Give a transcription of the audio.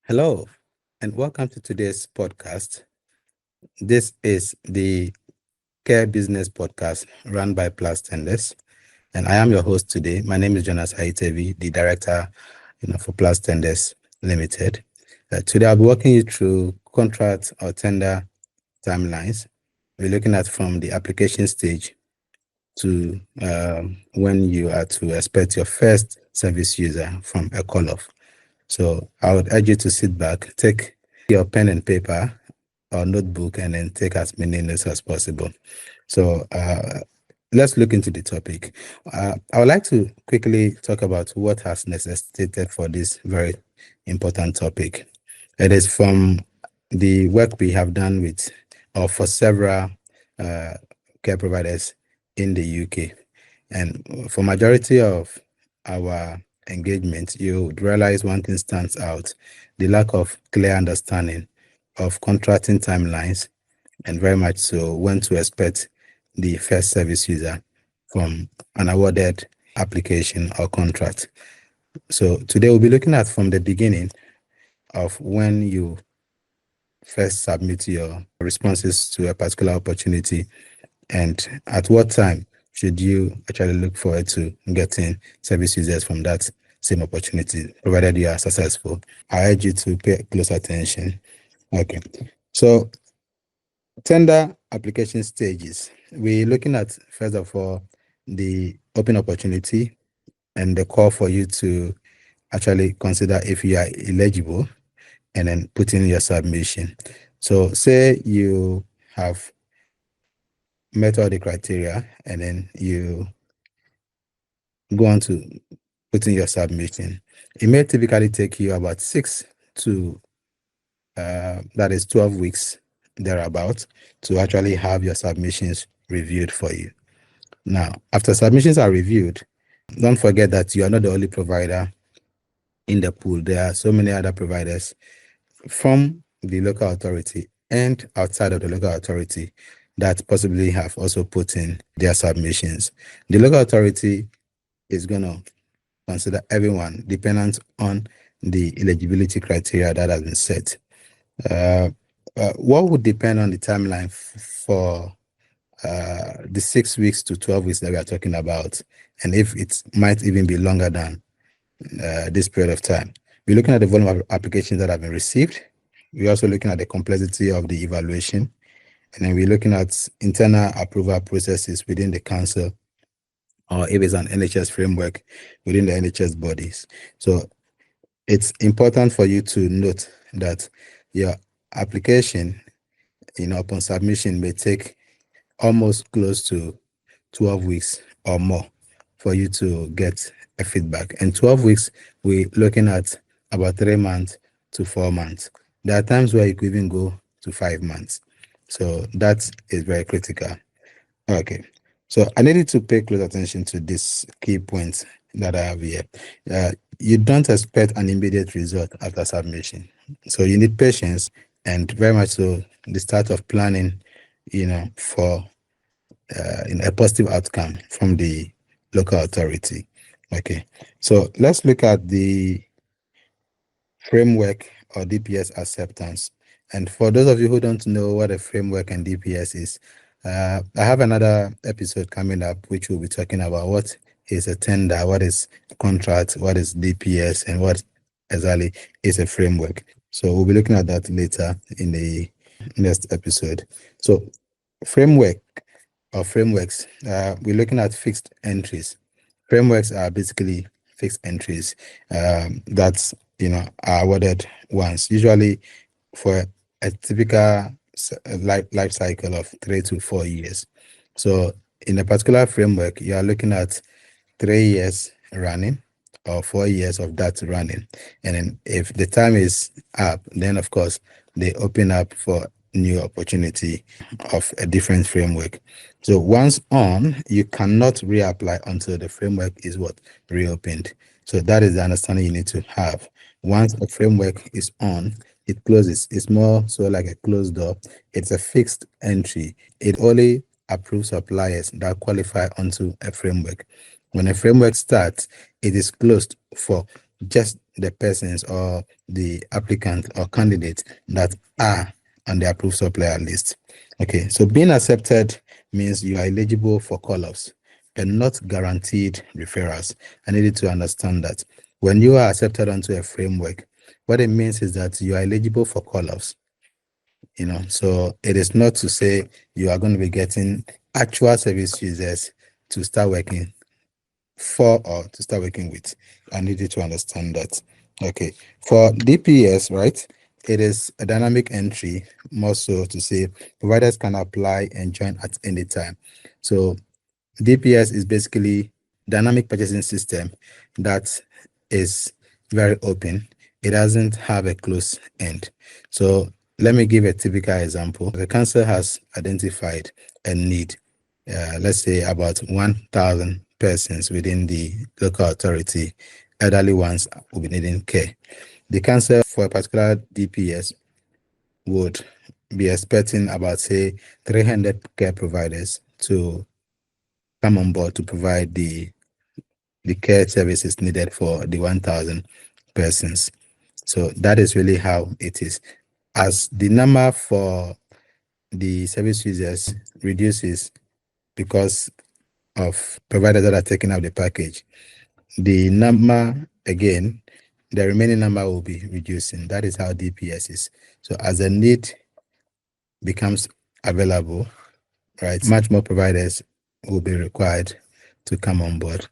Hello, and welcome to today's podcast. This is the Care Business Podcast run by Plus Tenders, and I am your host today. My name is Jonas Haitevi, the director, for Plus Tenders Limited. Today, I'll be walking you through contract or tender timelines. We're looking at from the application stage to when you are to expect your first service user from a call-off. So I would urge you to sit back, take your pen and paper or notebook, and then take as many notes as possible. So let's look into the topic. I would like to quickly talk about what has necessitated for this very important topic. It is from the work we have done with or for several care providers in the UK. And for majority of our engagement, you would realize one thing stands out: the lack of clear understanding of contracting timelines, and very much so when to expect the first service user from an awarded application or contract. So today we'll be looking at from the beginning of when you first submit your responses to a particular opportunity, and at what time should you actually look forward to getting service users from that same opportunity, provided you are successful. I urge you to pay close attention. Okay. So tender application stages. We're looking at, first of all, the open opportunity and the call for you to actually consider if you are eligible, and then put in your submission. So say you have met all the criteria, and then you go on to put in your submission. It may typically take you about 6 to that is 12 weeks thereabout to actually have your submissions reviewed for you. Now, after submissions are reviewed, don't forget that you are not the only provider in the pool. There are so many other providers from the local authority and outside of the local authority that possibly have also put in their submissions. The local authority is going to consider everyone dependent on the eligibility criteria that has been set. What would depend on the timeline for the 6 weeks to 12 weeks that we are talking about, and if it might even be longer than this period of time? We're looking at the volume of applications that have been received. We're also looking at the complexity of the evaluation, and then we're looking at internal approval processes within the council, or if it's an NHS framework within the NHS bodies. So it's important for you to note that your application, upon submission, may take almost close to 12 weeks or more for you to get a feedback. And 12 weeks, we're looking at about 3 months to 4 months. There are times where you could even go to 5 months. So that is very critical. Okay. So I needed to pay close attention to this key point that I have here. You don't expect an immediate result after submission. So you need patience, and very much so the start of planning, for a positive outcome from the local authority. Okay. So let's look at the framework or DPS acceptance. And for those of you who don't know what a framework and DPS is, I have another episode coming up which will be talking about what is a tender, what is a contract, what is DPS, and what exactly is a framework. So we'll be looking at that later in the next episode. So framework or frameworks, we're looking at fixed entries. Frameworks are basically fixed entries that are awarded once, usually for a typical life cycle of 3 to 4 years. So in a particular framework, you are looking at 3 years running or 4 years of that running. And then if the time is up, then of course they open up for new opportunity of a different framework. So once on, you cannot reapply until the framework is reopened. So that is the understanding you need to have. Once a framework is on, it closes. It's more so like a closed door. It's a fixed entry. It only approves suppliers that qualify onto a framework. When a framework starts, it is closed for just the persons or the applicant or candidate that are on the approved supplier list. Okay, so being accepted means you are eligible for call-ups and not guaranteed referrals. I needed to understand that when you are accepted onto a framework, what it means is that you are eligible for call-ups. So it is not to say you are going to be getting actual service users to start working for or to start working with. I needed to understand that. Okay, for DPS, right, it is a dynamic entry, more so to say providers can apply and join at any time. So DPS is basically dynamic purchasing system that is very open. It doesn't have a close end. So let me give a typical example. The council has identified a need, let's say about 1,000 persons within the local authority, elderly ones will be needing care. The council for a particular DPS would be expecting about, say, 300 care providers to come on board to provide the care services needed for the 1,000 persons. So that is really how it is. As the number for the service users reduces because of providers that are taking up the package, the number again, the remaining number will be reducing. That is how DPS is. So as the need becomes available, right, much more providers will be required to come on board.